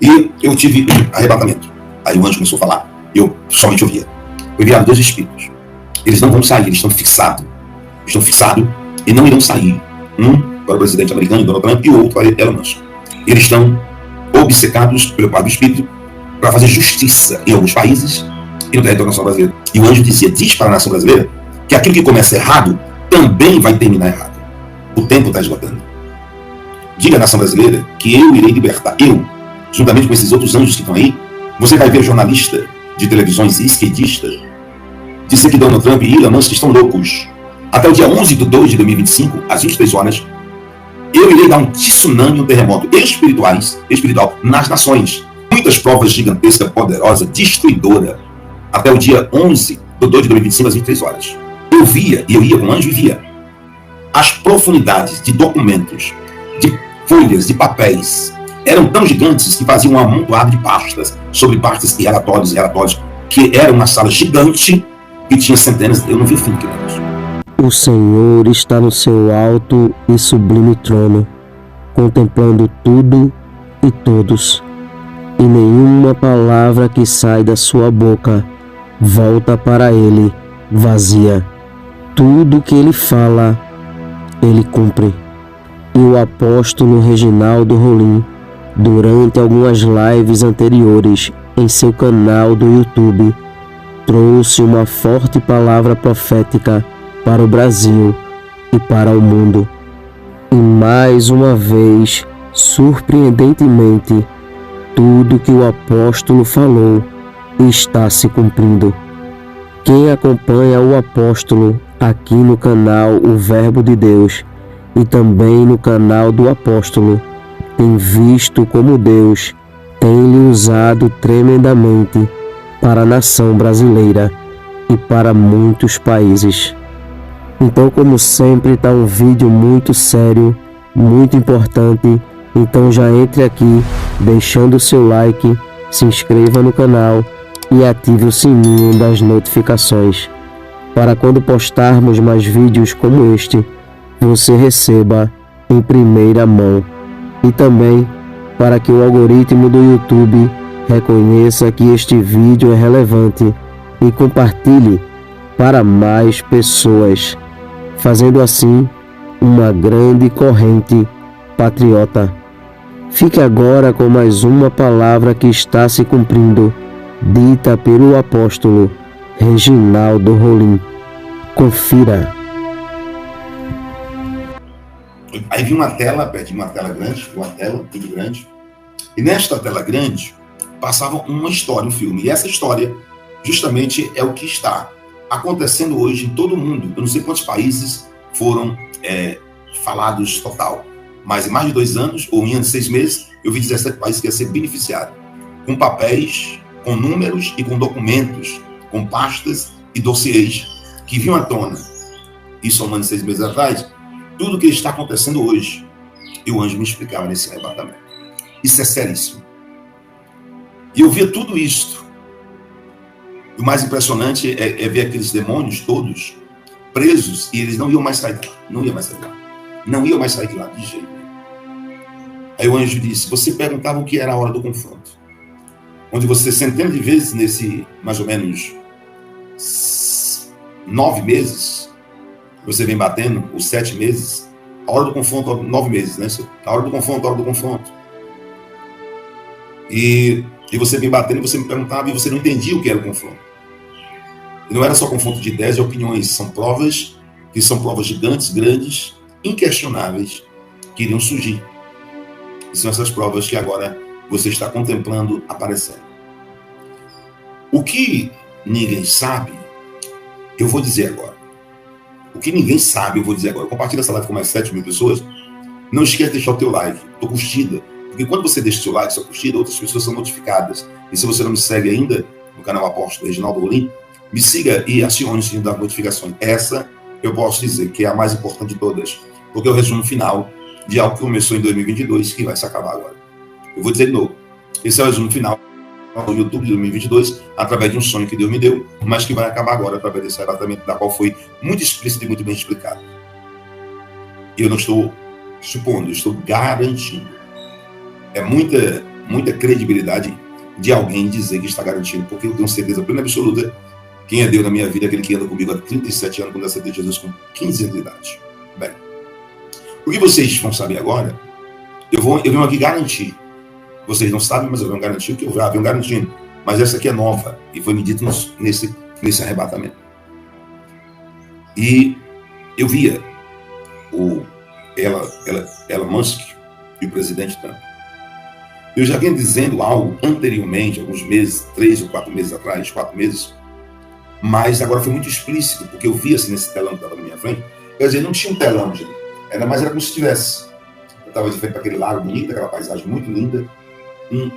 E eu tive arrebatamento. Aí o anjo começou a falar, eu somente ouvia. Eu enviaram 2 espíritos. Eles não vão sair, eles estão fixados. Estão fixados e não irão sair. Um para o presidente americano, Donald Trump, e o outro para Elon Musk. Eles estão obcecados pelo Pai do Espírito para fazer justiça em alguns países e no território nacional brasileiro. E o anjo dizia, diz para a nação brasileira que aquilo que começa errado também vai terminar errado. O tempo está esgotando. Diga à nação brasileira que eu irei libertar. Eu, juntamente com esses outros anjos que estão aí, você vai ver jornalista de televisões esquerdistas dizer que Donald Trump e Elon Musk estão loucos. Até o dia 11/2/2025, às 23 horas, eu irei dar um tsunami, um terremoto espiritual nas nações. Muitas provas gigantescas, poderosas, destruidoras. Até o dia 11/2/2025, às 23 horas. Eu via, e eu ia com o anjo e via as profundidades de documentos, de folhas, de papéis, eram tão gigantes que faziam um amontoado de pastas, sobre pastas e relatórios, que era uma sala gigante que tinha centenas, eu não vi o fim, queridos. O Senhor está no seu alto e sublime trono, contemplando tudo e todos, e nenhuma palavra que sai da sua boca volta para ele vazia. Tudo que ele fala, ele cumpre. E o apóstolo Reginaldo Rolim, durante algumas lives anteriores em seu canal do YouTube, trouxe uma forte palavra profética para o Brasil e para o mundo. E mais uma vez, surpreendentemente, tudo que o apóstolo falou está se cumprindo. Quem acompanha o apóstolo aqui no canal O Verbo de Deus e também no canal do apóstolo tem visto como Deus tem lhe usado tremendamente para a nação brasileira e para muitos países. Então, como sempre, está um vídeo muito sério, muito importante. Então já entre aqui, deixando o seu like, se inscreva no canal e ative o sininho das notificações, para quando postarmos mais vídeos como este, você receba em primeira mão. E também para que o algoritmo do YouTube reconheça que este vídeo é relevante e compartilhe para mais pessoas, fazendo assim uma grande corrente patriota. Fique agora com mais uma palavra que está se cumprindo, dita pelo apóstolo Reginaldo Rolim. Confira. Aí vi uma tela, perdi uma tela grande, tudo grande, e nesta tela grande passava uma história, um filme, e essa história justamente é o que está acontecendo hoje em todo o mundo. Eu não sei quantos países foram falados total, mas em mais de 2 anos, ou em 6 meses, eu vi 17 países que iam ser beneficiados, com papéis, com números e com documentos, com pastas e dossiês, que vinham à tona, e somando 6 meses atrás, tudo o que está acontecendo hoje. E o anjo me explicava nesse arrebatamento. Isso é seríssimo. E eu via tudo isto. E o mais impressionante é ver aqueles demônios todos presos, e eles não iam mais sair de lá. Não iam mais sair de lá. Não iam mais sair de lá, de jeito nenhum. Aí o anjo disse, você perguntava o que era a hora do confronto. Onde você, centenas de vezes, nesse mais ou menos 9 meses, você vem batendo, os 7 meses, a hora do confronto, 9 meses, né? A hora do confronto. E você vem batendo, e você me perguntava, e você não entendia o que era o confronto. E não era só confronto de ideias e opiniões, são provas gigantes, grandes, inquestionáveis, que iriam surgir. E são essas provas que agora você está contemplando aparecendo. O que ninguém sabe, eu vou dizer agora. O que ninguém sabe, eu vou dizer agora. Compartilha essa live com mais 7 mil pessoas. Não esqueça de deixar o teu like, tua curtida. Porque quando você deixa o seu like, sua curtida, outras pessoas são notificadas. E se você não me segue ainda no canal Apóstolo Reginaldo Rolim, me siga e acione o sininho das notificações. Essa eu posso dizer que é a mais importante de todas. Porque é o resumo final de algo que começou em 2022 que vai se acabar agora. Eu vou dizer de novo. Esse é o resumo final no YouTube de 2022, através de um sonho que Deus me deu, mas que vai acabar agora através desse arrebatamento, da qual foi muito explícito e muito bem explicado. E eu não estou supondo, eu estou garantindo. É muita muita credibilidade de alguém dizer que está garantido, porque eu tenho certeza plena e absoluta quem é Deus na minha vida, aquele que anda comigo há 37 anos, quando eu aceitei Jesus com 15 anos de idade. Bem, o que vocês vão saber agora, eu venho aqui garantir. Vocês não sabem, mas eu venho garantir o que eu já venho garantindo. Mas essa aqui é nova e foi me dito nesse arrebatamento. E eu via o Elon Musk e o presidente Trump. Eu já vinha dizendo algo anteriormente, alguns meses, 3 ou 4 meses atrás, 4 meses, mas agora foi muito explícito, porque eu via assim nesse telão que estava na minha frente. Quer dizer, não tinha um telão, gente. Era como se tivesse. Eu estava de frente para aquele lago bonito, aquela paisagem muito linda,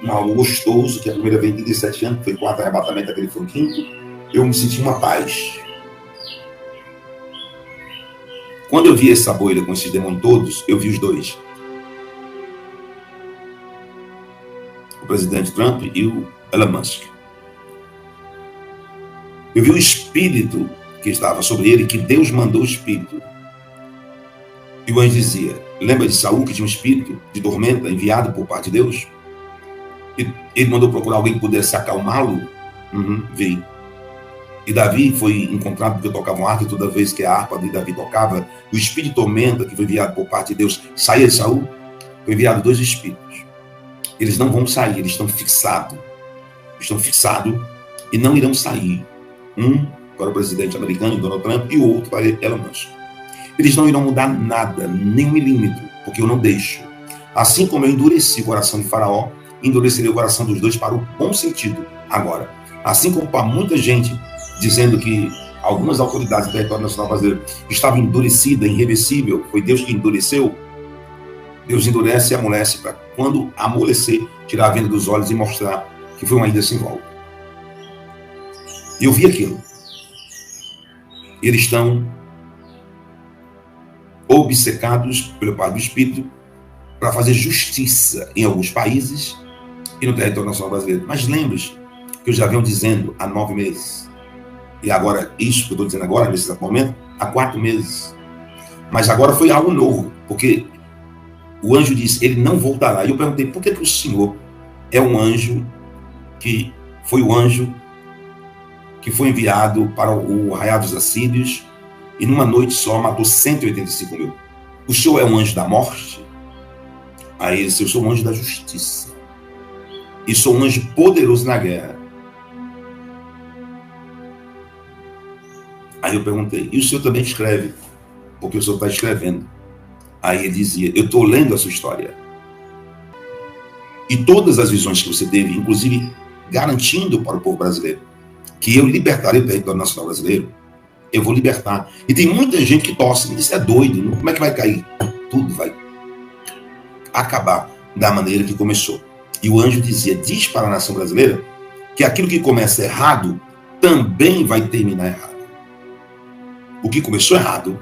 algo gostoso, que a primeira vez em 37 anos, foi 4 arrebatamentos, aquele foi o 5º, eu me senti uma paz. Quando eu vi essa bolha com esses demônios todos, eu vi os dois. O presidente Trump e o Elon Musk. Eu vi o espírito que estava sobre ele, que Deus mandou o espírito. E o anjo dizia, lembra de Saul, que tinha um espírito de tormenta enviado por parte de Deus? E ele mandou procurar alguém que pudesse acalmá-lo? Veio. E Davi foi encontrado porque tocava um arco, e toda vez que a harpa de Davi tocava, o espírito de tormenta que foi enviado por parte de Deus saía de Saul. Foi enviado 2 espíritos. Eles não vão sair, eles estão fixados. Estão fixados e não irão sair. Um para o presidente americano, Donald Trump, e o outro para Elon Musk. Eles não irão mudar nada, nem 1 milímetro, porque eu não deixo. Assim como eu endureci o coração de Faraó, endurecerei o coração dos dois para o bom sentido agora. Assim como para muita gente dizendo que algumas autoridades do território nacional brasileiro estavam endurecidas, irreversível, foi Deus que endureceu. Deus endurece e amolece para, quando amolecer, tirar a venda dos olhos e mostrar que foi uma ilha sem volta. E eu vi aquilo. Eles estão obcecados pelo Pai do Espírito para fazer justiça em alguns países e no território nacional brasileiro. Mas lembre-se que eu já venho dizendo há 9 meses. E agora, isso que eu estou dizendo agora, nesse exato momento, há 4 meses. Mas agora foi algo novo, porque o anjo disse, ele não voltará. E eu perguntei, por que o Senhor é um anjo que foi o anjo que foi enviado para o arraial dos assírios e numa noite só matou 185 mil? O Senhor é um anjo da morte? Aí ele disse, eu sou um anjo da justiça. E sou um anjo poderoso na guerra. Aí eu perguntei, e o Senhor também escreve? Porque o Senhor está escrevendo. Aí ele dizia, eu estou lendo a sua história. E todas as visões que você teve, inclusive garantindo para o povo brasileiro que eu libertarei o território nacional brasileiro, eu vou libertar. E tem muita gente que torce, isso é doido, como é que vai cair? Tudo vai acabar da maneira que começou. E o anjo dizia, diz para a nação brasileira que aquilo que começa errado também vai terminar errado. O que começou errado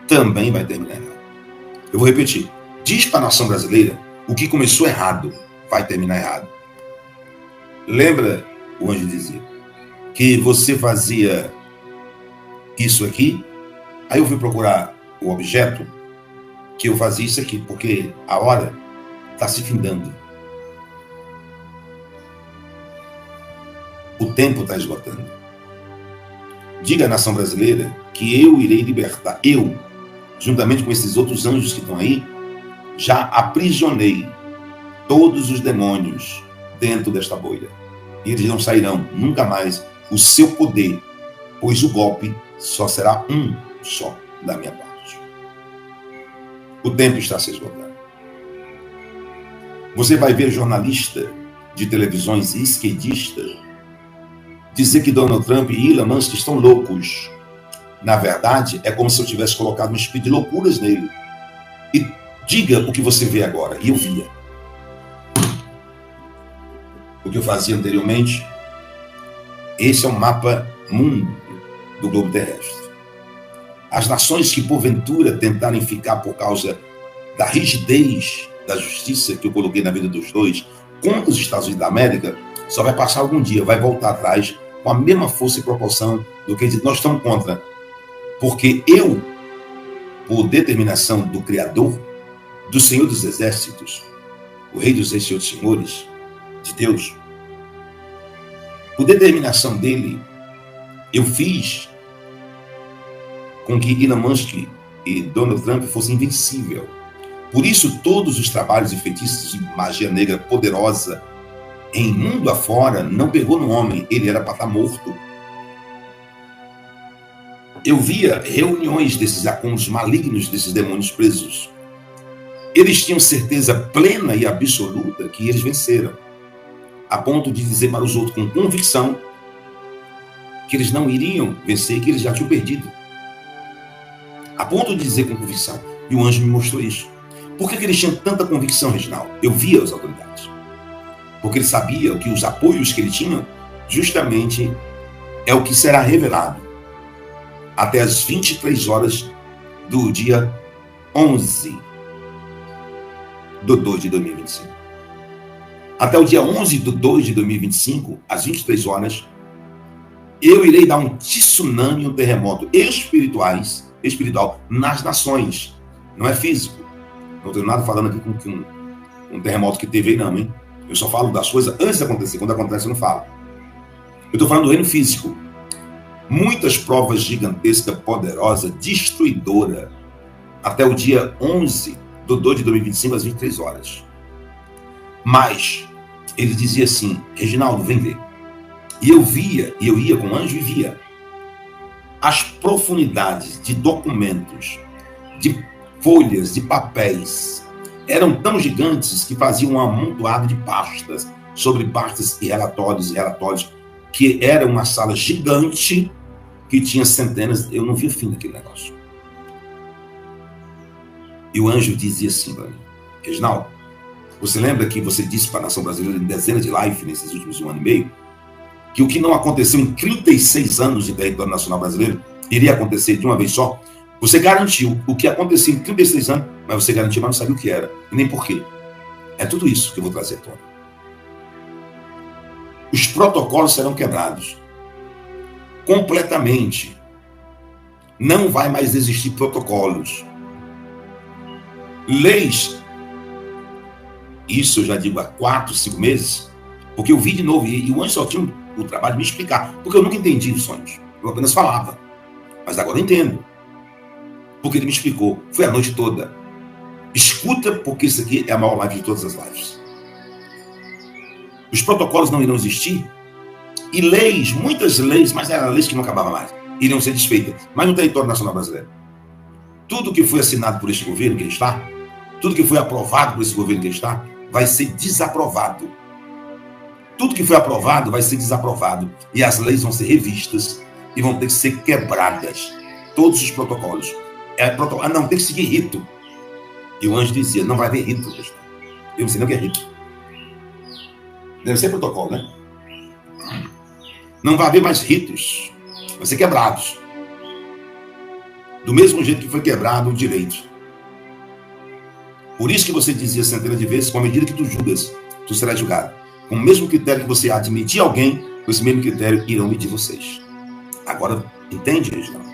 também vai terminar errado. Eu vou repetir. Diz para a nação brasileira, o que começou errado vai terminar errado. Lembra, o anjo dizia, que você fazia isso aqui? Aí eu fui procurar o objeto, que eu fazia isso aqui, porque a hora está se findando. O tempo está esgotando. Diga à nação brasileira que eu irei libertar, eu, juntamente com esses outros anjos que estão aí, já aprisionei todos os demônios dentro desta bolha. E eles não sairão nunca mais o seu poder, pois o golpe só será um só da minha parte. O tempo está se esgotando. Você vai ver jornalista de televisões e esquerdista dizer que Donald Trump e Elon Musk estão loucos. Na verdade, é como se eu tivesse colocado um espírito de loucuras nele. E diga o que você vê agora. E eu via. O que eu fazia anteriormente. Esse é um mapa mundo do globo terrestre. As nações que porventura tentarem ficar por causa da rigidez da justiça que eu coloquei na vida dos dois contra os Estados Unidos da América, só vai passar algum dia, vai voltar atrás com a mesma força e proporção do que nós estamos contra. Porque eu, por determinação do Criador, do Senhor dos Exércitos, o Rei dos Reis e Senhores, de Deus, por determinação dele, eu fiz com que Elon Musk e Donald Trump fossem invencíveis. Por isso, todos os trabalhos e feitiços de magia negra poderosa em mundo afora não pegou no homem, ele era para estar morto. Eu via reuniões desses acúmulos malignos, desses demônios presos. Eles tinham certeza plena e absoluta que eles venceram, a ponto de dizer para os outros com convicção que eles não iriam vencer, que eles já tinham perdido. A ponto de dizer com convicção. E o anjo me mostrou isso. Por que eles tinham tanta convicção, Reginaldo? Eu via as autoridades. Porque ele sabia que os apoios que ele tinha, justamente, é o que será revelado até as 23 horas do dia 11/2/2025. Até o dia 11/2/2025, às 23 horas, eu irei dar um tsunami, um terremoto espiritual nas nações. Não é físico. Não tenho nada falando aqui com um terremoto que teve aí, não, hein? Eu só falo das coisas antes de acontecer. Quando acontece, eu não falo. Eu estou falando do reino físico. Muitas provas gigantescas, poderosas, destruidora, até o dia 11/2/2025, às 23 horas. Mas ele dizia assim: Reginaldo, vem ver. E eu ia com o anjo e via as profundidades de documentos, de folhas, de papéis, eram tão gigantes que faziam um amontoado de pastas, sobre pastas e relatórios, que era uma sala gigante que tinha centenas. Eu não vi o fim daquele negócio. E o anjo dizia assim para mim: Reginaldo, você lembra que você disse para a nação brasileira em dezenas de lives nesses últimos 1 ano e meio, que o que não aconteceu em 36 anos de território nacional brasileiro iria acontecer de uma vez só? Você garantiu o que aconteceu em 36 anos, mas você garantiu, mas não sabia o que era, e nem porquê. É tudo isso que eu vou trazer à tona. Os protocolos serão quebrados. Completamente. Não vai mais existir protocolos. Leis, isso eu já digo há 4, 5 meses, porque eu vi de novo, e o anjo só tinha o trabalho de me explicar, porque eu nunca entendi os sonhos. Eu apenas falava. Mas agora eu entendo. Porque ele me explicou. Foi a noite toda. Escuta, porque isso aqui é a maior live de todas as lives. Os protocolos não irão existir. E leis, muitas leis, mas eram leis que não acabavam mais, iriam ser desfeitas. Mas no território nacional brasileiro, tudo que foi assinado por este governo que está, tudo que foi aprovado por esse governo que está, vai ser desaprovado. Tudo que foi aprovado vai ser desaprovado. E as leis vão ser revistas e vão ter que ser quebradas. Todos os protocolos. Não, tem que seguir rito. E o anjo dizia: não vai haver rito. Eu não sei nem o que é rito. Deve ser protocolo, né? Não vai haver mais ritos. Vai ser quebrados. Do mesmo jeito que foi quebrado o direito. Por isso que você dizia centenas de vezes: com a medida que tu julgas, tu serás julgado. Com o mesmo critério que você admitir alguém, com esse mesmo critério irão medir vocês. Agora, entende, Reginaldo?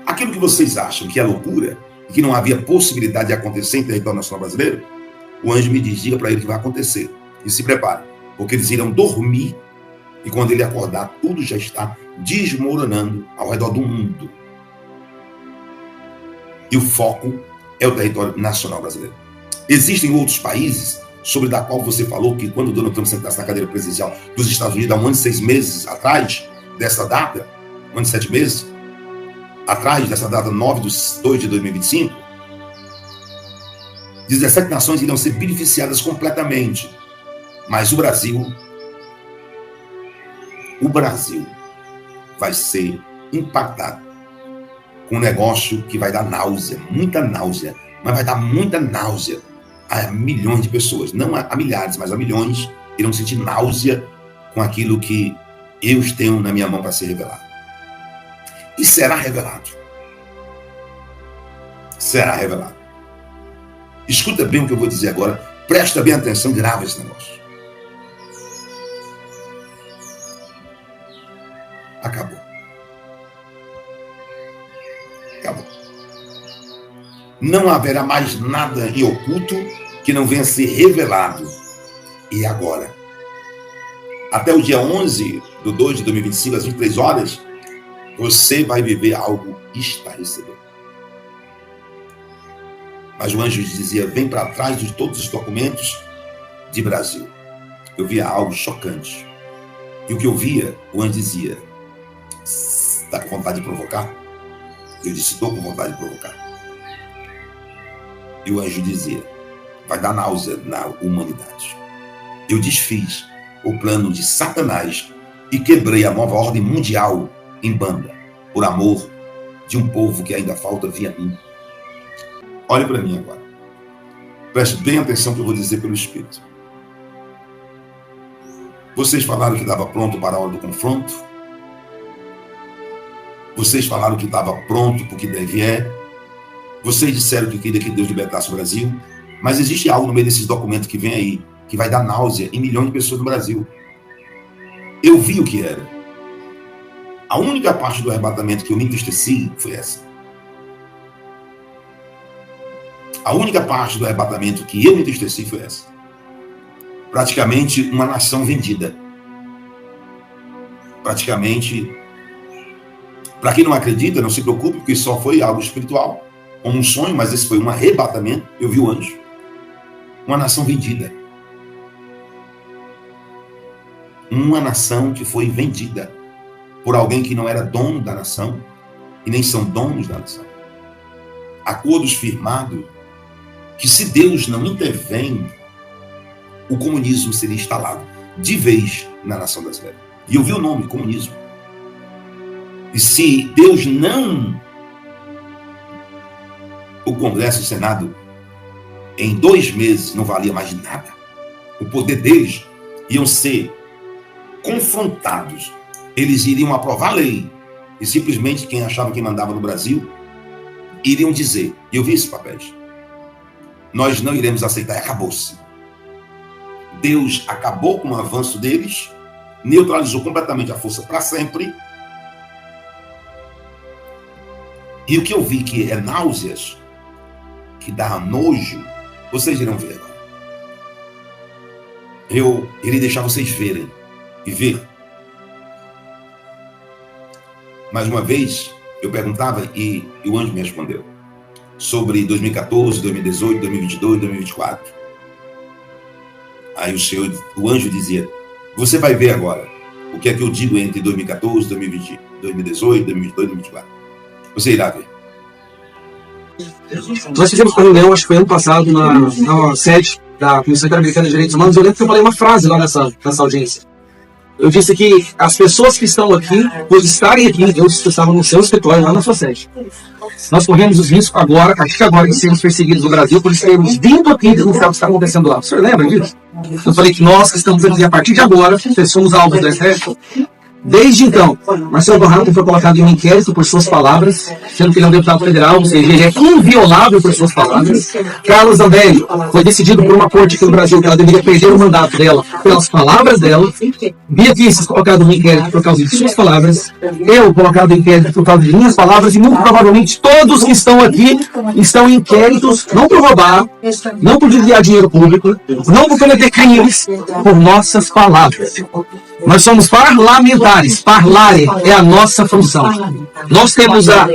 Aquilo que vocês acham que é loucura e que não havia possibilidade de acontecer em território nacional brasileiro, o anjo me diz: diga para ele que vai acontecer. E se prepare, porque eles irão dormir e quando ele acordar, tudo já está desmoronando ao redor do mundo. E o foco é o território nacional brasileiro. Existem outros países sobre da qual você falou que quando o Donald Trump sentasse na cadeira presidencial dos Estados Unidos há 1 ano e 6 meses atrás dessa data, 1 ano e 7 meses, atrás dessa data 9/2/2025, 17 nações irão ser beneficiadas completamente. Mas o Brasil vai ser impactado com um negócio que vai dar náusea, muita náusea, mas vai dar muita náusea a milhões de pessoas, não a milhares, mas a milhões irão sentir náusea com aquilo que eu tenho na minha mão para ser revelado. E será revelado. Será revelado. Escuta bem o que eu vou dizer agora, presta bem atenção e grava esse negócio. Acabou. Acabou. Não haverá mais nada em oculto, que não venha a ser revelado. E agora? Até o dia 11/2/2025, às 23 horas, você vai viver algo estarrecedor. Mas o anjo dizia, vem para trás de todos os documentos de Brasil. Eu via algo chocante. E o que eu via, o anjo dizia, está com vontade de provocar? Eu disse, estou com vontade de provocar. E o anjo dizia, vai dar náusea na humanidade. Eu desfiz o plano de Satanás e quebrei a nova ordem mundial em banda, por amor de um povo que ainda falta via mim. Olhe para mim agora. Preste bem atenção no que eu vou dizer pelo Espírito. Vocês falaram que estava pronto para a hora do confronto. Vocês falaram que estava pronto porque deve é. Vocês disseram que queria que Deus libertasse o Brasil. Mas existe algo no meio desses documentos que vem aí, que vai dar náusea em milhões de pessoas no Brasil. Eu vi o que era. A única parte do arrebatamento que eu me entristeci foi essa. A única parte do arrebatamento que eu me entristeci foi essa. Praticamente uma nação vendida. Praticamente, para quem não acredita, não se preocupe, porque só foi algo espiritual, como um sonho, mas esse foi um arrebatamento. Eu vi o anjo. Uma nação vendida. Uma nação que foi vendida por alguém que não era dono da nação e nem são donos da nação. Acordos firmados que, se Deus não intervém, o comunismo seria instalado de vez na nação brasileira. E eu vi o nome, comunismo. E se Deus não... O Congresso e o Senado, em 2 meses, não valia mais nada. O poder deles iam ser confrontados. Eles iriam aprovar a lei. E simplesmente quem achava que mandava no Brasil, iriam dizer, eu vi esses papéis, nós não iremos aceitar, acabou-se. Deus acabou com o avanço deles, neutralizou completamente a força para sempre. E o que eu vi que é náuseas, que dá nojo, vocês irão ver agora. Eu irei deixar vocês verem e ver. Mais uma vez, eu perguntava e o anjo me respondeu sobre 2014, 2018, 2022, 2024. Aí o anjo dizia, você vai ver agora o que é que eu digo entre 2014, 2020, 2018, 2022, 2024. Você irá ver. Nós fizemos uma reunião, acho que foi ano passado, na sede da Comissão Interamericana de Direitos Humanos. Eu lembro que eu falei uma frase lá nessa audiência. Eu disse que as pessoas que estão aqui, por estarem aqui, Deus estava no seu escritório, lá na sua sede. Nós corremos os riscos agora, a partir de agora, de sermos perseguidos no Brasil, por termos vindo aqui e denunciar o que está acontecendo lá. O senhor lembra disso? Eu falei que nós que estamos aqui, a partir de agora, somos alvos do exército. Desde então, Marcelo Bonrato foi colocado em um inquérito por suas palavras, sendo que ele é um deputado federal, ou seja, ele é inviolável por suas palavras. Carlos Zambelli foi decidido por uma corte aqui no Brasil que ela deveria perder o mandato dela pelas palavras dela. Bia Kicis colocado em inquérito por causa de suas palavras. Eu colocado em inquérito por causa de minhas palavras. E muito provavelmente todos que estão aqui estão em inquéritos, não por roubar, não por desviar dinheiro público, não por cometer crimes, por nossas palavras. Nós somos parlamentares. Parlare é a nossa função. Nós temos a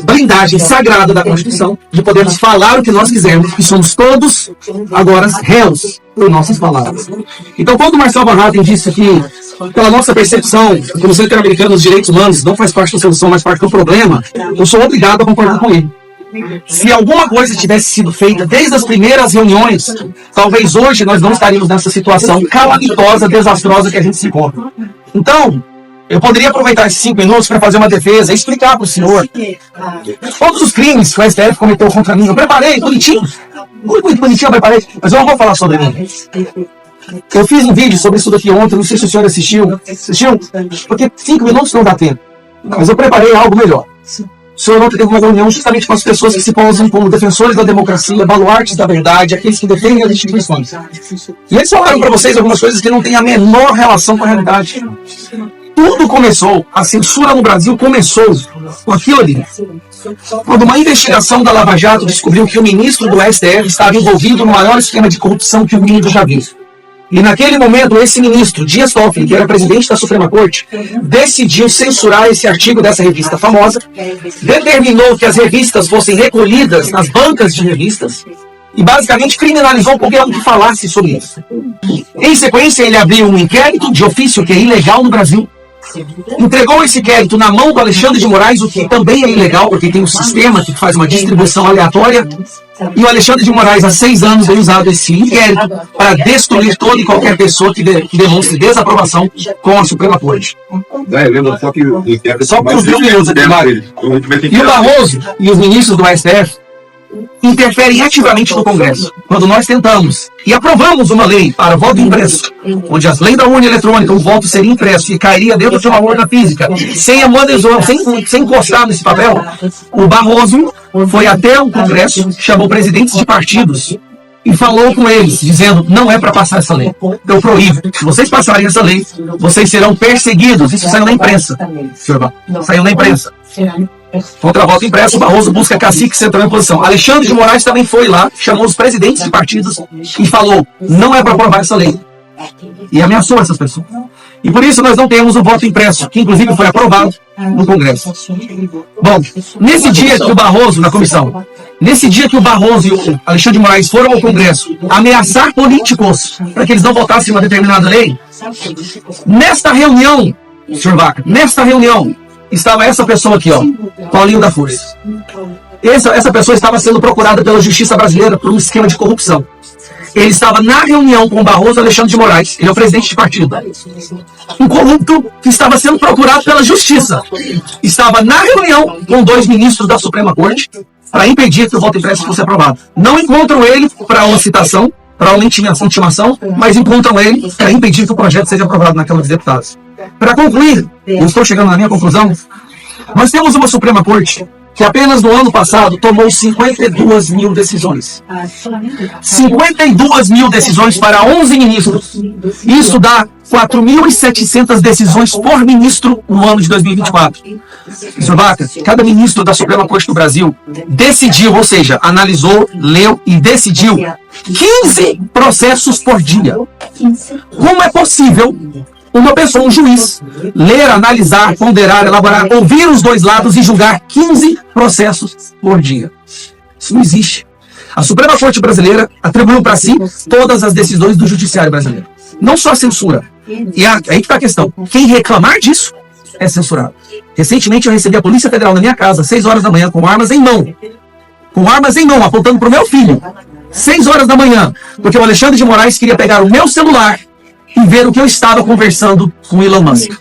blindagem sagrada da Constituição de podermos falar o que nós quisermos, e somos todos agora réus por nossas palavras. Então, quando o Marcelo Bonrato disse que, pela nossa percepção, a Comissão Interamericana dos Direitos Humanos não faz parte da solução, mas parte do problema, eu sou obrigado a concordar com ele. Se alguma coisa tivesse sido feita desde as primeiras reuniões, talvez hoje nós não estaríamos nessa situação calamitosa, desastrosa que a gente se encontra. Então, eu poderia aproveitar esses 5 minutos para fazer uma defesa e explicar para o senhor todos os crimes que o STF cometeu contra mim. Eu preparei, bonitinho. Muito bonitinho eu preparei, mas eu não vou falar sobre mim. Eu fiz um vídeo sobre isso daqui ontem, não sei se o senhor assistiu. Assistiu? Porque 5 minutos não dá tempo. Mas eu preparei algo melhor. O senhor ontem teve uma reunião justamente com as pessoas que se posam como defensores da democracia, baluartes da verdade, aqueles que defendem as instituições. E eles falaram para vocês algumas coisas que não têm a menor relação com a realidade. Tudo começou, a censura no Brasil começou com aquilo ali. Quando uma investigação da Lava Jato descobriu que o ministro do STF estava envolvido no maior esquema de corrupção que o mundo já viu. E naquele momento, esse ministro, Dias Toffoli, que era presidente da Suprema Corte, decidiu censurar esse artigo dessa revista famosa, determinou que as revistas fossem recolhidas nas bancas de revistas e basicamente criminalizou qualquer um que falasse sobre isso. Em sequência, ele abriu um inquérito de ofício que é ilegal no Brasil, entregou esse inquérito na mão do Alexandre de Moraes, o que também é ilegal, porque tem um sistema que faz uma distribuição aleatória, e o Alexandre de Moraes, há 6 anos, tem usado esse inquérito para destruir toda e qualquer pessoa que demonstre desaprovação com a Suprema Corte. Só por 2 minutos aqui, Mário. E o Barroso e os ministros do STF interferem ativamente no Congresso. Quando nós tentamos e aprovamos uma lei para voto impresso, onde as leis da urna eletrônica, o voto seria impresso e cairia dentro de uma urna física, sem encostar nesse papel, o Barroso foi até o Congresso, chamou presidentes de partidos e falou com eles, dizendo, não é para passar essa lei. Eu proíbo. Se vocês passarem essa lei, vocês serão perseguidos. Isso saiu na imprensa. Saiu na imprensa. Contra a voto impresso, o Barroso busca cacique central em posição. Alexandre de Moraes também foi lá, chamou os presidentes de partidos e falou, não é para aprovar essa lei. E ameaçou essas pessoas. E por isso nós não temos o voto impresso, que inclusive foi aprovado no Congresso. Bom, nesse dia que o Barroso, na comissão, nesse dia que o Barroso e o Alexandre de Moraes foram ao Congresso ameaçar políticos para que eles não votassem uma determinada lei, nesta reunião, senhor Vaca, nesta reunião, estava essa pessoa aqui, ó, Paulinho da Força. Essa pessoa estava sendo procurada pela justiça brasileira por um esquema de corrupção. Ele estava na reunião com o Barroso e Alexandre de Moraes. Ele é o presidente de partido. Um corrupto que estava sendo procurado pela justiça. Estava na reunião com 2 ministros da Suprema Corte para impedir que o voto impresso fosse aprovado. Não encontram ele para uma citação, para uma intimação, mas encontram ele para impedir que o projeto seja aprovado na Câmara dos Deputados. Para concluir, eu estou chegando na minha conclusão, nós temos uma Suprema Corte que apenas no ano passado tomou 52 mil decisões. 52 mil decisões para 11 ministros. Isso dá 4.700 decisões por ministro no ano de 2024. Sr. Vaca, cada ministro da Suprema Corte do Brasil decidiu, ou seja, analisou, leu e decidiu 15 processos por dia. Como é possível uma pessoa, um juiz, ler, analisar, ponderar, elaborar, ouvir os 2 lados e julgar 15 processos por dia? Isso não existe. A Suprema Corte Brasileira atribuiu para si todas as decisões do Judiciário brasileiro. Não só a censura. E aí que está a questão. Quem reclamar disso é censurado. Recentemente eu recebi a Polícia Federal na minha casa, às 6 horas da manhã, com armas em mão. Com armas em mão, apontando para o meu filho. 6 horas da manhã. Porque o Alexandre de Moraes queria pegar o meu celular e ver o que eu estava conversando com Elon Musk.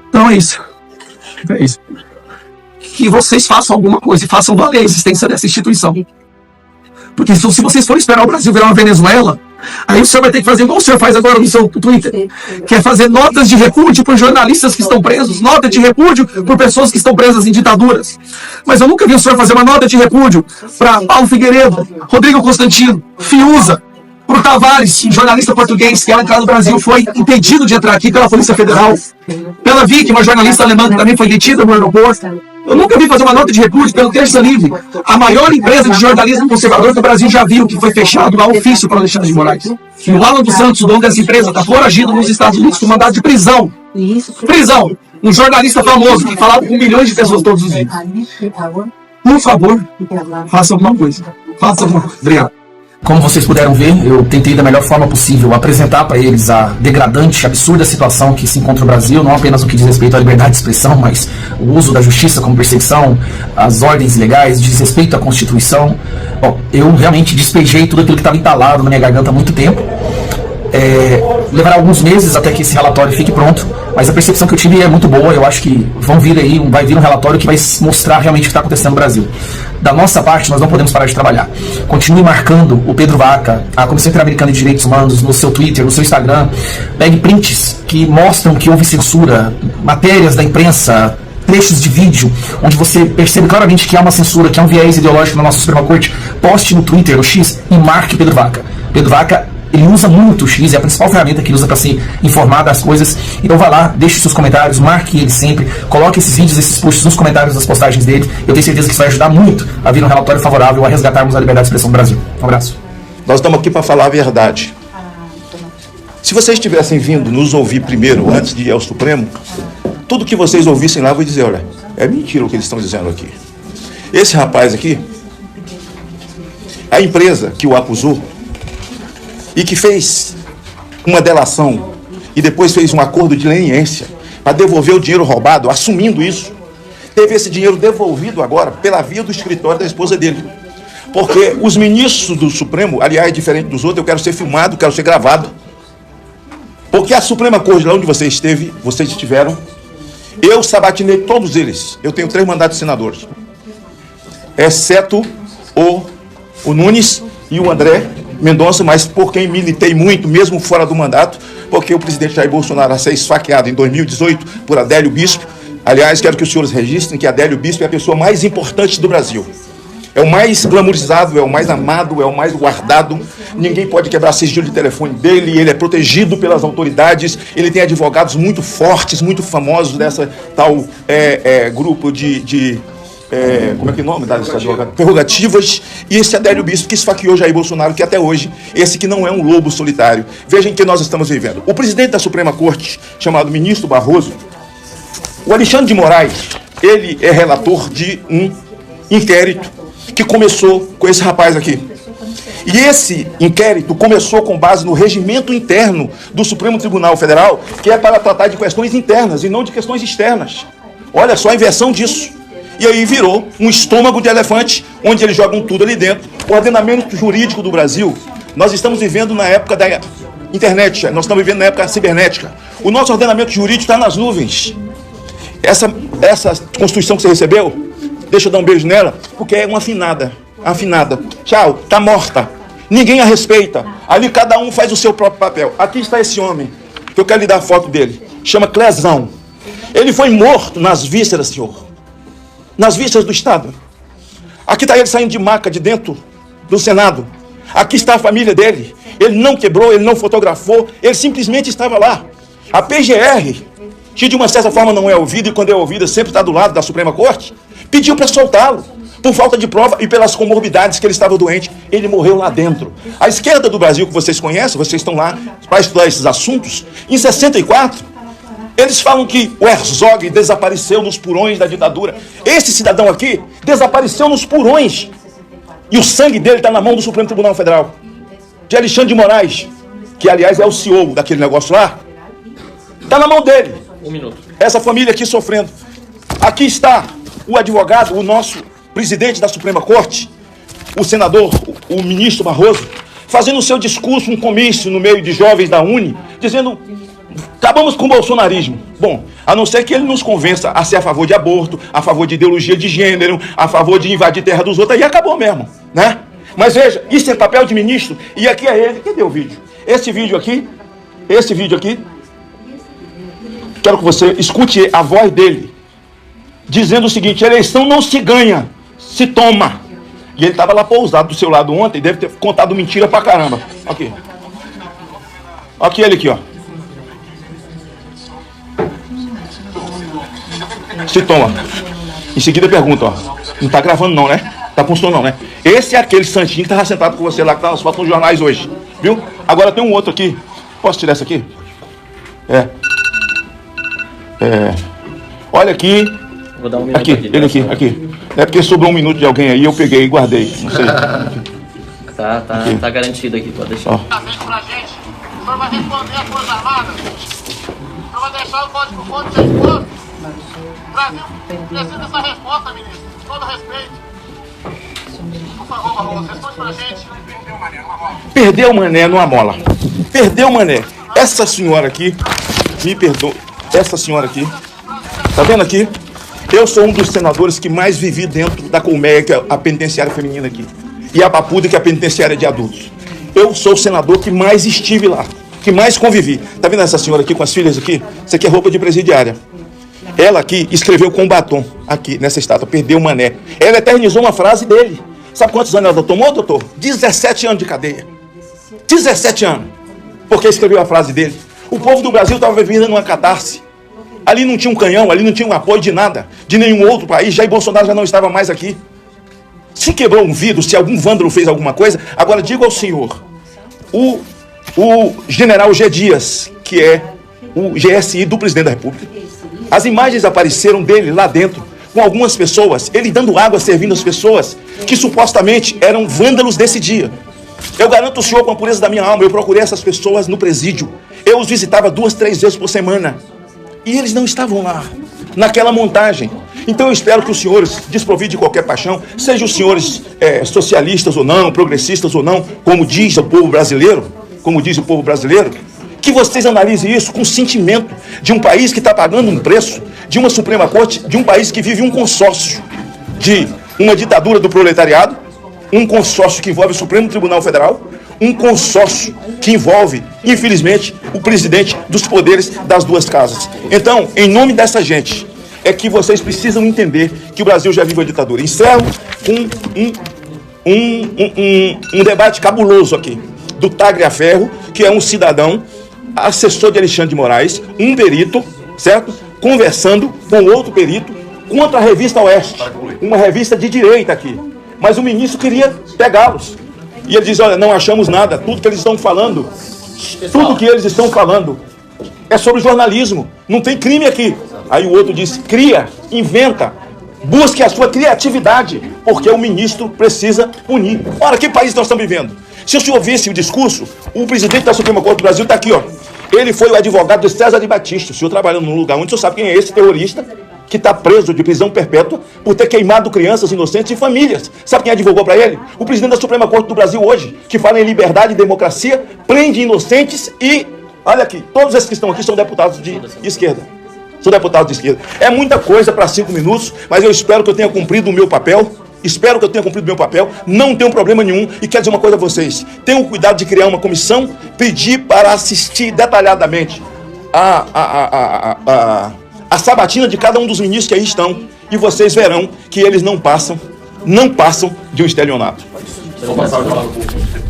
Então é isso. É isso. Que vocês façam alguma coisa e façam valer a existência dessa instituição. Porque se vocês forem esperar o Brasil virar uma Venezuela, aí o senhor vai ter que fazer igual o senhor faz agora no seu Twitter, que é fazer notas de repúdio por jornalistas que estão presos, nota de repúdio por pessoas que estão presas em ditaduras. Mas eu nunca vi o senhor fazer uma nota de repúdio para Paulo Figueiredo, Rodrigo Constantino, Fiuza, por Tavares, um jornalista português que ao entrar no Brasil foi impedido de entrar aqui pela Polícia Federal, pela Vicky, uma jornalista alemã que também foi detida no aeroporto. Eu nunca vi fazer uma nota de repúdio pelo Terça Livre, a maior empresa de jornalismo conservador que o Brasil já viu, que foi fechado a ofício para Alexandre de Moraes. E o Alan dos Santos, o dono dessa empresa, está foragido nos Estados Unidos com mandado de prisão. Prisão. Um jornalista famoso que falava com milhões de pessoas todos os dias. Por favor, faça alguma coisa. Faça alguma coisa. Obrigado. Como vocês puderam ver, eu tentei da melhor forma possível apresentar para eles a degradante, absurda situação que se encontra no Brasil, não apenas no que diz respeito à liberdade de expressão, mas o uso da justiça como perseguição, as ordens legais, diz respeito à Constituição. Bom, eu realmente despejei tudo aquilo que estava entalado na minha garganta há muito tempo. Levará alguns meses até que esse relatório fique pronto, mas a percepção que eu tive é muito boa. Eu acho que vai vir um relatório que vai mostrar realmente o que está acontecendo no Brasil. Da nossa parte, nós não podemos parar de trabalhar. Continue marcando o Pedro Vaca, a Comissão Interamericana de Direitos Humanos, no seu Twitter, no seu Instagram. Pegue prints que mostram que houve censura, matérias da imprensa, trechos de vídeo, onde você percebe claramente que há uma censura, que há um viés ideológico na nossa Suprema Corte. Poste no Twitter, no X, e marque Pedro Vaca. Pedro Vaca Ele usa muito o X, é a principal ferramenta que ele usa para se informar das coisas. Então vai lá, deixe seus comentários, marque ele sempre, coloque esses vídeos, esses posts nos comentários das postagens dele. Eu tenho certeza que isso vai ajudar muito a vir um relatório favorável a resgatarmos a liberdade de expressão no Brasil. Um abraço. Nós estamos aqui para falar a verdade. Se vocês tivessem vindo nos ouvir primeiro, antes de ir ao Supremo, tudo que vocês ouvissem lá, eu vou dizer, olha, é mentira o que eles estão dizendo aqui. Esse rapaz aqui, a empresa que o acusou e que fez uma delação e depois fez um acordo de leniência para devolver o dinheiro roubado, assumindo isso, teve esse dinheiro devolvido agora pela via do escritório da esposa dele. Porque os ministros do Supremo, aliás, diferente dos outros, eu quero ser filmado, quero ser gravado. Porque a Suprema Corte, lá onde vocês estiveram, eu sabatinei todos eles. Eu tenho 3 mandatos de senadores. Exceto o Nunes e o André Mendonça, mas por quem militei muito, mesmo fora do mandato, porque o presidente Jair Bolsonaro a ser esfaqueado em 2018 por Adélio Bispo. Aliás, quero que os senhores registrem que Adélio Bispo é a pessoa mais importante do Brasil. É o mais glamourizado, é o mais amado, é o mais guardado. Ninguém pode quebrar sigilo de telefone dele, ele é protegido pelas autoridades, ele tem advogados muito fortes, muito famosos dessa tal grupo como é que é o nome das advogadas? Prerrogativas. E esse Adélio Bispo que esfaqueou Jair Bolsonaro, que até hoje, esse que não é um lobo solitário. Vejam que nós estamos vivendo. O presidente da Suprema Corte, chamado ministro Barroso, o Alexandre de Moraes, ele é relator de um inquérito que começou com esse rapaz aqui. E esse inquérito começou com base no regimento interno do Supremo Tribunal Federal, que é para tratar de questões internas e não de questões externas. Olha só a inversão disso. E aí virou um estômago de elefante, onde eles jogam tudo ali dentro. O ordenamento jurídico do Brasil, nós estamos vivendo na época da internet, nós estamos vivendo na época cibernética. O nosso ordenamento jurídico está nas nuvens. Essa Constituição que você recebeu, deixa eu dar um beijo nela, porque é uma afinada. Tchau, tá morta. Ninguém a respeita. Ali cada um faz o seu próprio papel. Aqui está esse homem, que eu quero lhe dar a foto dele. Chama Clezão. Ele foi morto nas vísceras, senhor. Nas vísceras do Estado. Aqui está ele saindo de maca de dentro do Senado. Aqui está a família dele. Ele não quebrou, ele não fotografou, ele simplesmente estava lá. A PGR, que de uma certa forma não é ouvida, e quando é ouvida sempre está do lado da Suprema Corte, pediu para soltá-lo, por falta de prova e pelas comorbidades que ele estava doente. Ele morreu lá dentro. A esquerda do Brasil, que vocês conhecem, vocês estão lá para estudar esses assuntos, em 64... eles falam que o Herzog desapareceu nos porões da ditadura. Esse cidadão aqui desapareceu nos porões. E o sangue dele está na mão do Supremo Tribunal Federal. De Alexandre de Moraes, que aliás é o CEO daquele negócio lá. Está na mão dele. Um minuto. Essa família aqui sofrendo. Aqui está o advogado, o nosso presidente da Suprema Corte, o senador, o ministro Barroso, fazendo o seu discurso, um comício no meio de jovens da Uni, dizendo... acabamos com o bolsonarismo. Bom, a não ser que ele nos convença a ser a favor de aborto, a favor de ideologia de gênero, a favor de invadir terra dos outros, aí acabou mesmo, né? Mas veja, isso é papel de ministro, e aqui é ele. Cadê o vídeo? Esse vídeo aqui, quero que você escute a voz dele, dizendo o seguinte: eleição não se ganha, se toma. E ele estava lá pousado do seu lado ontem, deve ter contado mentira pra caramba. Aqui. Aqui ele aqui, ó. Se toma. Em seguida pergunta, ó. Não tá gravando não, né? Tá com som não, né? Esse é aquele santinho que tava sentado com você lá, que tá nas fotos nos jornais hoje. Viu? Agora tem um outro aqui. Posso tirar essa aqui? Olha aqui. Vou dar um minuto aqui. Ele aqui. É porque sobrou um minuto de alguém aí, eu peguei e guardei. Não sei. Tá garantido aqui, pode deixar. Ó. Pra gente, o senhor vai responder a Força Armada. O senhor vai deixar o código-fonte ser exposto. O Brasil precisa dessa resposta, ministro. Com todo respeito. Por favor, Barroso, responde pra gente. Perdeu o mané numa mola. Perdeu o mané. Essa senhora aqui, me perdoa. Essa senhora aqui, tá vendo aqui? Eu sou um dos senadores que mais vivi dentro da Colmeia, que é a penitenciária feminina aqui. E a Papuda, que é a penitenciária de adultos. Eu sou o senador que mais estive lá, que mais convivi. Tá vendo essa senhora aqui com as filhas aqui? Isso aqui é roupa de presidiária. Ela aqui escreveu com batom, aqui, nessa estátua, perdeu o mané. Ela eternizou uma frase dele. Sabe quantos anos ela tomou, doutor? 17 anos de cadeia. 17 anos. Porque escreveu a frase dele. O povo do Brasil estava vivendo numa catarse. Ali não tinha um canhão, ali não tinha um apoio de nada, de nenhum outro país. Jair Bolsonaro já não estava mais aqui. Se quebrou um vidro, se algum vândalo fez alguma coisa, agora digo ao senhor, o general G. Dias, que é o GSI do presidente da República, as imagens apareceram dele lá dentro, com algumas pessoas, ele dando água, servindo as pessoas, que supostamente eram vândalos desse dia. Eu garanto ao senhor, com a pureza da minha alma, eu procurei essas pessoas no presídio. Eu os visitava 2, 3 vezes por semana. E eles não estavam lá, naquela montagem. Então eu espero que os senhores, desprovidos de qualquer paixão, sejam os senhores socialistas ou não, progressistas ou não, como diz o povo brasileiro, que vocês analisem isso com sentimento de um país que está pagando um preço, de uma Suprema Corte, de um país que vive um consórcio de uma ditadura do proletariado, um consórcio que envolve o Supremo Tribunal Federal, um consórcio que envolve, infelizmente, o presidente dos poderes das duas casas. Então, em nome dessa gente, é que vocês precisam entender que o Brasil já vive a ditadura. Encerro com um debate cabuloso aqui, do Tagliaferro, que é um cidadão, assessor de Alexandre de Moraes, um perito, certo? Conversando com outro perito contra a revista Oeste, uma revista de direita aqui. Mas o ministro queria pegá-los. E ele diz, olha, não achamos nada, tudo que eles estão falando é sobre jornalismo, não tem crime aqui. Aí o outro diz, cria, inventa, busque a sua criatividade, porque o ministro precisa punir. Ora, que país nós estamos vivendo? Se o senhor visse o discurso, o presidente da Suprema Corte do Brasil está aqui, ó. Ele foi o advogado de César de Batista, o senhor trabalhando num lugar onde o senhor sabe quem é esse terrorista, que está preso de prisão perpétua por ter queimado crianças inocentes e famílias. Sabe quem advogou para ele? O presidente da Suprema Corte do Brasil hoje, que fala em liberdade e democracia, prende inocentes e, olha aqui, todos esses que estão aqui são deputados de esquerda. Sou deputado de esquerda. É muita coisa para 5 minutos, mas eu espero que eu tenha cumprido o meu papel. Não tenho problema nenhum. E quero dizer uma coisa a vocês. Tenham cuidado de criar uma comissão, pedir para assistir detalhadamente a sabatina de cada um dos ministros que aí estão. E vocês verão que eles não passam de um estelionato.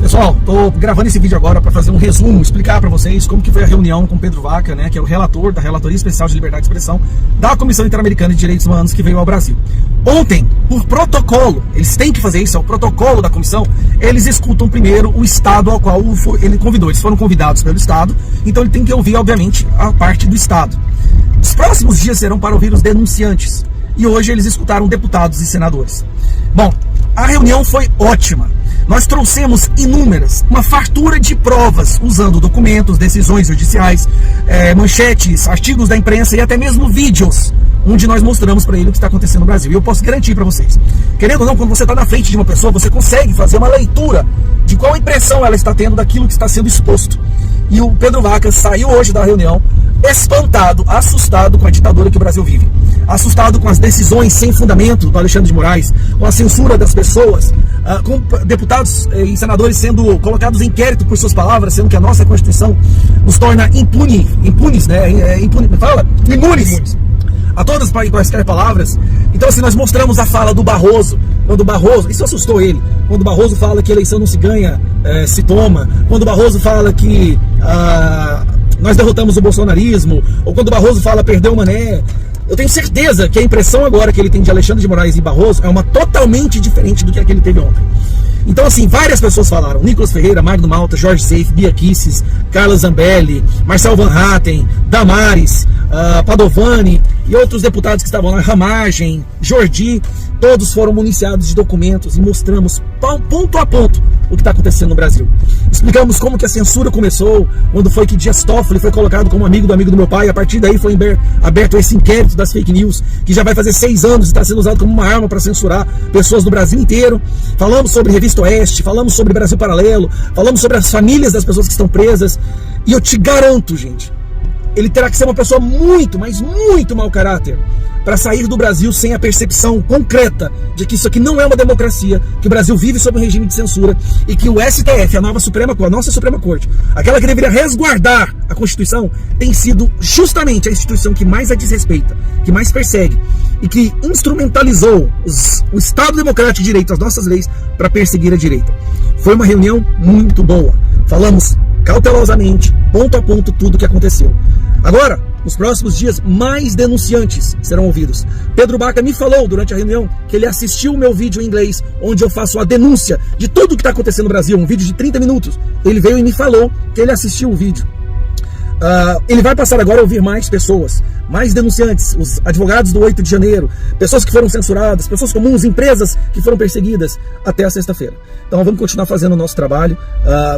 Pessoal, estou gravando esse vídeo agora para fazer um resumo, explicar para vocês como que foi a reunião com Pedro Vaca, né, que é o relator da Relatoria Especial de Liberdade de Expressão da Comissão Interamericana de Direitos Humanos que veio ao Brasil. Ontem, por protocolo, eles têm que fazer isso, é o protocolo da comissão, eles escutam primeiro o estado ao qual ele convidou. Eles foram convidados pelo estado, então ele tem que ouvir, obviamente, a parte do estado. Os próximos dias serão para ouvir os denunciantes. E hoje eles escutaram deputados e senadores. Bom, a reunião foi ótima. Nós trouxemos uma fartura de provas, usando documentos, decisões judiciais, manchetes, artigos da imprensa e até mesmo vídeos, onde nós mostramos para ele o que está acontecendo no Brasil. E eu posso garantir para vocês, querendo ou não, quando você está na frente de uma pessoa, você consegue fazer uma leitura de qual impressão ela está tendo daquilo que está sendo exposto. E o Pedro Vaca saiu hoje da reunião espantado, assustado com a ditadura que o Brasil vive. Assustado com as decisões sem fundamento do Alexandre de Moraes, com a censura das pessoas, com deputados e senadores sendo colocados em inquérito por suas palavras, sendo que a nossa Constituição nos torna imunes a todas as quaisquer palavras. Então assim, nós mostramos a fala do Barroso, quando o Barroso, isso assustou ele, quando o Barroso fala que a eleição não se ganha, se toma, quando o Barroso fala que nós derrotamos o bolsonarismo, ou quando o Barroso fala perdeu o Mané. Eu tenho certeza que a impressão agora que ele tem de Alexandre de Moraes e Barroso é uma totalmente diferente do que a que ele teve ontem. Então assim, várias pessoas falaram, Nicolas Ferreira, Magno Malta, Jorge Seif, Bia Kicis, Carla Zambelli, Marcel Van Hatten, Damares, Padovani e outros deputados que estavam lá, Ramagem, Jordi, todos foram municiados de documentos e mostramos ponto a ponto o que está acontecendo no Brasil. Explicamos como que a censura começou, quando foi que Dias Toffoli foi colocado como amigo do meu pai, a partir daí foi aberto esse inquérito das fake news, que já vai fazer 6 anos e está sendo usado como uma arma para censurar pessoas do Brasil inteiro. Falamos sobre Revista Oeste, falamos sobre Brasil Paralelo, falamos sobre as famílias das pessoas que estão presas, e eu te garanto, gente, ele terá que ser uma pessoa muito, mas muito mau caráter para sair do Brasil sem a percepção concreta de que isso aqui não é uma democracia, que o Brasil vive sob um regime de censura e que o STF, a nossa Suprema Corte, aquela que deveria resguardar a Constituição, tem sido justamente a instituição que mais a desrespeita, que mais persegue e que instrumentalizou o Estado Democrático de Direito, as nossas leis, para perseguir a direita. Foi uma reunião muito boa. falamos cautelosamente, ponto a ponto, tudo o que aconteceu. Agora, nos próximos dias, mais denunciantes serão ouvidos. Pedro Baca me falou durante a reunião que ele assistiu o meu vídeo em inglês, onde eu faço a denúncia de tudo o que está acontecendo no Brasil, um vídeo de 30 minutos. Ele veio e me falou que ele assistiu o vídeo. Ele vai passar agora a ouvir mais pessoas, mais denunciantes, os advogados do 8 de janeiro, pessoas que foram censuradas, pessoas comuns, empresas que foram perseguidas até a sexta-feira. Então vamos continuar fazendo o nosso trabalho,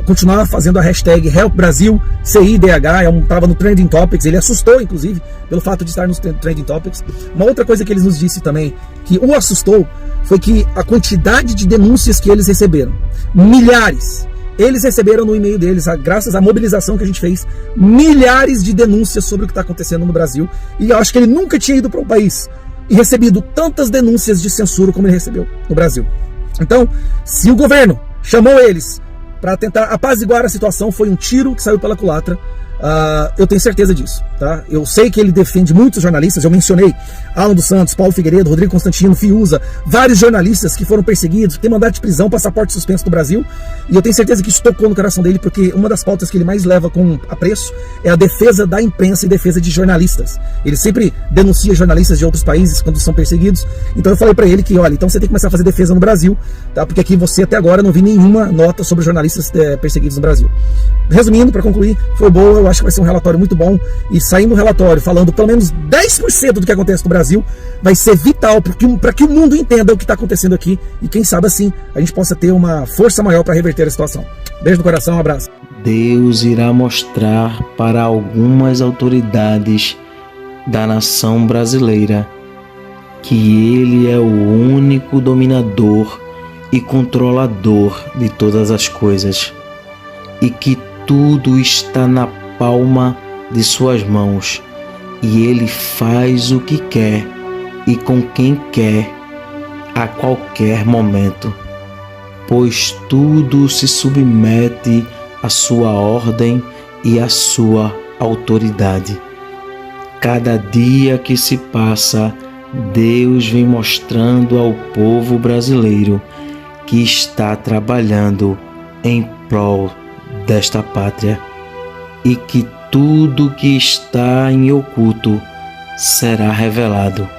continuar fazendo a hashtag Help Brasil, CIDH, estava no Trending Topics, ele assustou inclusive pelo fato de estar nos Trending Topics. Uma outra coisa que ele nos disse também, que o assustou, foi que a quantidade de denúncias que eles receberam, milhares. Eles receberam no e-mail deles, graças à mobilização que a gente fez, milhares de denúncias sobre o que está acontecendo no Brasil. E eu acho que ele nunca tinha ido para um país e recebido tantas denúncias de censura como ele recebeu no Brasil. Então, se o governo chamou eles para tentar apaziguar a situação, foi um tiro que saiu pela culatra. Eu tenho certeza disso, tá? Eu sei que ele defende muitos jornalistas, eu mencionei Alan dos Santos, Paulo Figueiredo, Rodrigo Constantino, Fiuza, vários jornalistas que foram perseguidos, que têm mandado de prisão, passaporte suspenso do Brasil, e eu tenho certeza que isso tocou no coração dele, porque uma das pautas que ele mais leva com apreço é a defesa da imprensa e defesa de jornalistas. Ele sempre denuncia jornalistas de outros países quando são perseguidos, então eu falei para ele que, olha, então você tem que começar a fazer defesa no Brasil, tá? Porque aqui você até agora não vi nenhuma nota sobre jornalistas perseguidos no Brasil. Resumindo, para concluir, foi boa, eu acho que vai ser um relatório muito bom, e saindo um relatório falando pelo menos 10% do que acontece no Brasil, vai ser vital para que o mundo entenda o que está acontecendo aqui, e quem sabe assim a gente possa ter uma força maior para reverter a situação. Beijo no coração, um abraço. Deus irá mostrar para algumas autoridades da nação brasileira que Ele é o único dominador e controlador de todas as coisas, e que tudo está na palma de suas mãos, e Ele faz o que quer e com quem quer a qualquer momento, pois tudo se submete à sua ordem e à sua autoridade. Cada dia que se passa, Deus vem mostrando ao povo brasileiro que está trabalhando em prol desta pátria, e que tudo que está em oculto será revelado.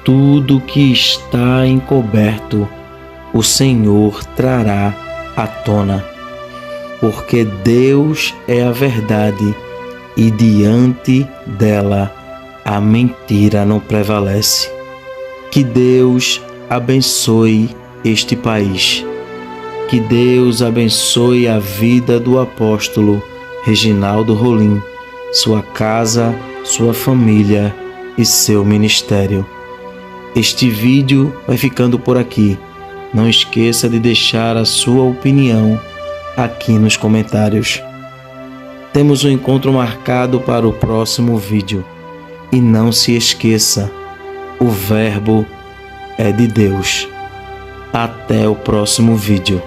Tudo que está encoberto, o Senhor trará à tona, porque Deus é a verdade, e diante dela a mentira não prevalece. Que Deus abençoe este país. Que Deus abençoe a vida do apóstolo Reginaldo Rolim, sua casa, sua família e seu ministério. Este vídeo vai ficando por aqui. Não esqueça de deixar a sua opinião aqui nos comentários. Temos um encontro marcado para o próximo vídeo. E não se esqueça, o Verbo é de Deus. Até o próximo vídeo.